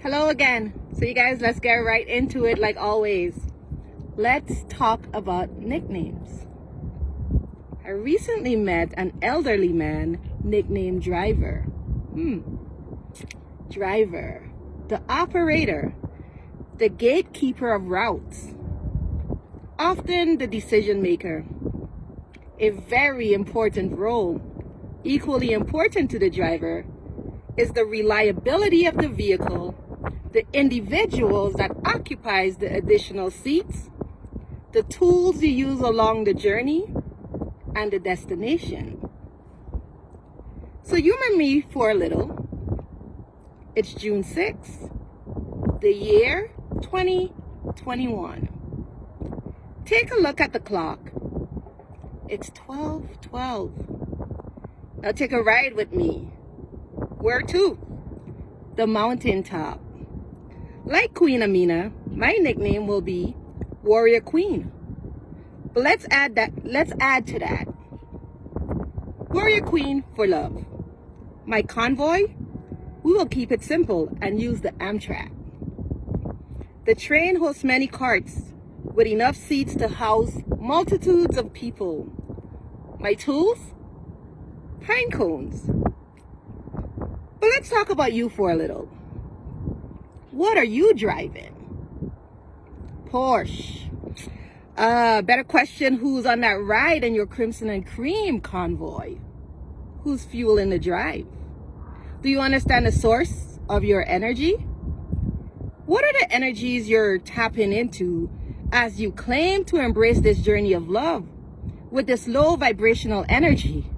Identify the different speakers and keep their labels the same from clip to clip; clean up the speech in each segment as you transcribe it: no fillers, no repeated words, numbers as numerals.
Speaker 1: Hello again. So you guys, let's get right into it like always. Let's talk about nicknames. I recently met an elderly man nicknamed Driver. Driver, the operator, the gatekeeper of routes, often the decision maker. A very important role, equally important to the driver, is the reliability of the vehicle, the individuals that occupies the additional seats, the tools you use along the journey, and the destination. So humor me for a little. It's June 6th, the year 2021. Take a look at the clock. It's 12:12. Now take a ride with me. Where to? The mountaintop. Like Queen Amina, my nickname will be Warrior Queen. But let's add to that. Warrior Queen for love. My convoy, we will keep it simple and use the Amtrak. The train hosts many carts with enough seats to house multitudes of people. My tools? Pine cones. But let's talk about you for a little. What are you driving? Porsche. Better question who's on that ride in your Crimson and Cream convoy. Who's fueling the drive? Do you understand the source of your energy? What are the energies you're tapping into as you claim to embrace this journey of love with this low vibrational energy?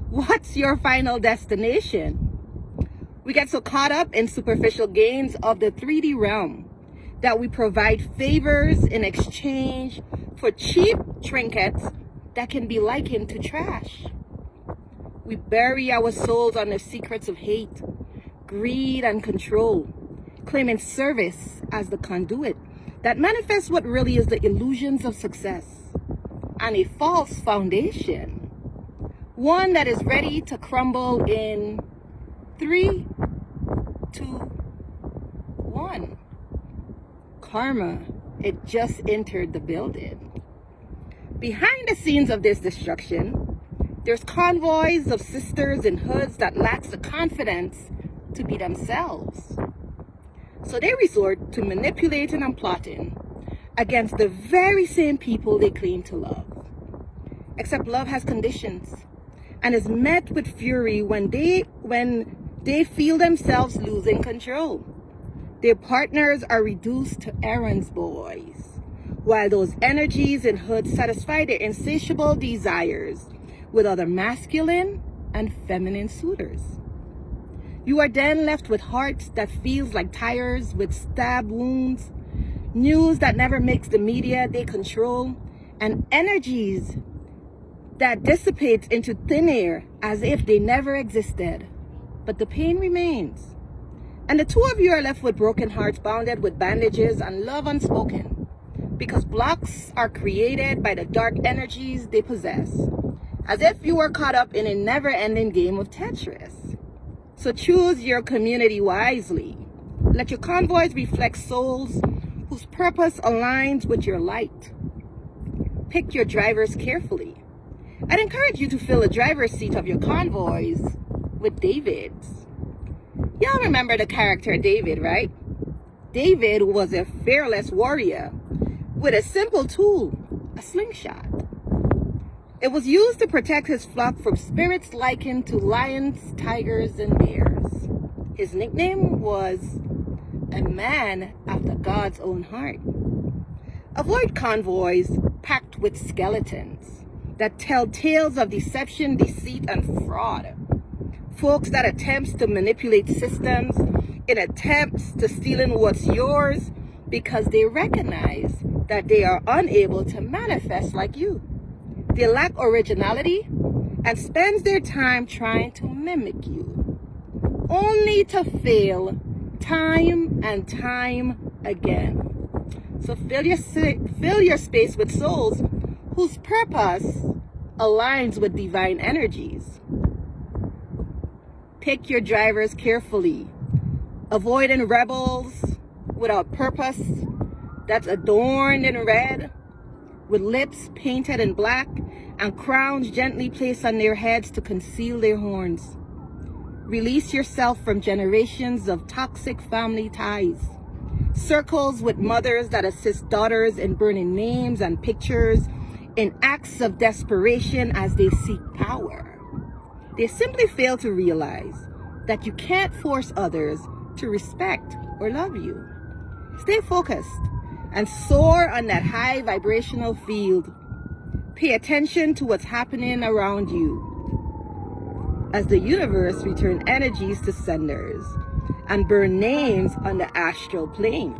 Speaker 1: What's your final destination? We get so caught up in superficial gains of the 3D realm that we provide favors in exchange for cheap trinkets that can be likened to trash. We bury our souls on the secrets of hate, greed, and control, claiming service as the conduit that manifests what really is the illusions of success and a false foundation, one that is ready to crumble in 3, 2, 1. Karma, it just entered the building. Behind the scenes of this destruction, there's convoys of sisters in hoods that lacks the confidence to be themselves. So they resort to manipulating and plotting against the very same people they claim to love. Except love has conditions and is met with fury when they feel themselves losing control. Their partners are reduced to errands boys, while those energies in hoods satisfy their insatiable desires with other masculine and feminine suitors. You are then left with hearts that feels like tires with stab wounds, news that never makes the media they control, and energies that dissipates into thin air as if they never existed. But the pain remains. And the two of you are left with broken hearts bounded with bandages and love unspoken, because blocks are created by the dark energies they possess, as if you were caught up in a never-ending game of Tetris. So choose your community wisely. Let your convoys reflect souls whose purpose aligns with your light. Pick your drivers carefully. I'd encourage you to fill the driver's seat of your convoys with Davids. Y'all remember the character David, right? David was a fearless warrior with a simple tool, a slingshot. It was used to protect his flock from spirits likened to lions, tigers, and bears. His nickname was a man after God's own heart. Avoid convoys packed with skeletons that tell tales of deception, deceit, and fraud. Folks that attempts to manipulate systems in attempts to stealing what's yours because they recognize that they are unable to manifest like you. They lack originality and spends their time trying to mimic you, only to fail time and time again. So fill your space with souls whose purpose aligns with divine energies. Pick your drivers carefully. avoiding rebels without purpose, that's adorned in red, with lips painted in black, and crowns gently placed on their heads to conceal their horns. Release yourself from generations of toxic family ties. Circles with mothers that assist daughters in burning names and pictures in acts of desperation as they seek power. They simply fail to realize that you can't force others to respect or love you. Stay focused and soar on that high vibrational field. Pay attention to what's happening around you as the universe returns energies to senders and burn names on the astral plane.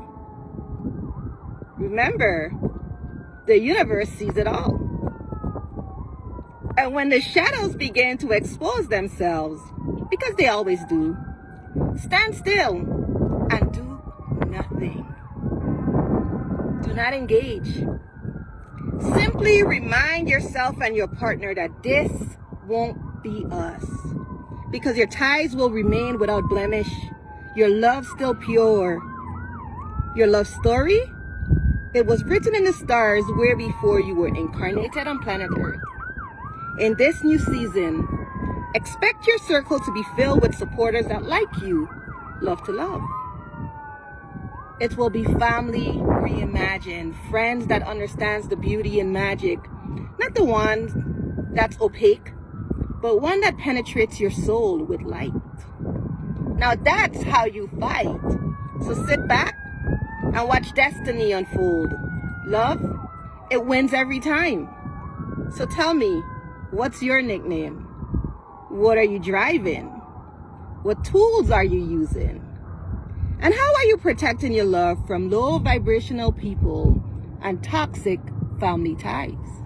Speaker 1: Remember, the universe sees it all. And when the shadows begin to expose themselves, because they always do, stand still and do nothing. Do not engage. Simply remind yourself and your partner that this won't be us, because your ties will remain without blemish, your love still pure. Your love story, it was written in the stars where before you were incarnated on planet Earth. In this new season, expect your circle to be filled with supporters that like you, love to love. It will be family reimagined, friends that understands the beauty and magic, not the one that's opaque, but one that penetrates your soul with light. Now that's how you fight. So sit back and watch destiny unfold. Love, it wins every time. So tell me, what's your nickname? What are you driving? What tools are you using? And how are you protecting your love from low vibrational people and toxic family ties?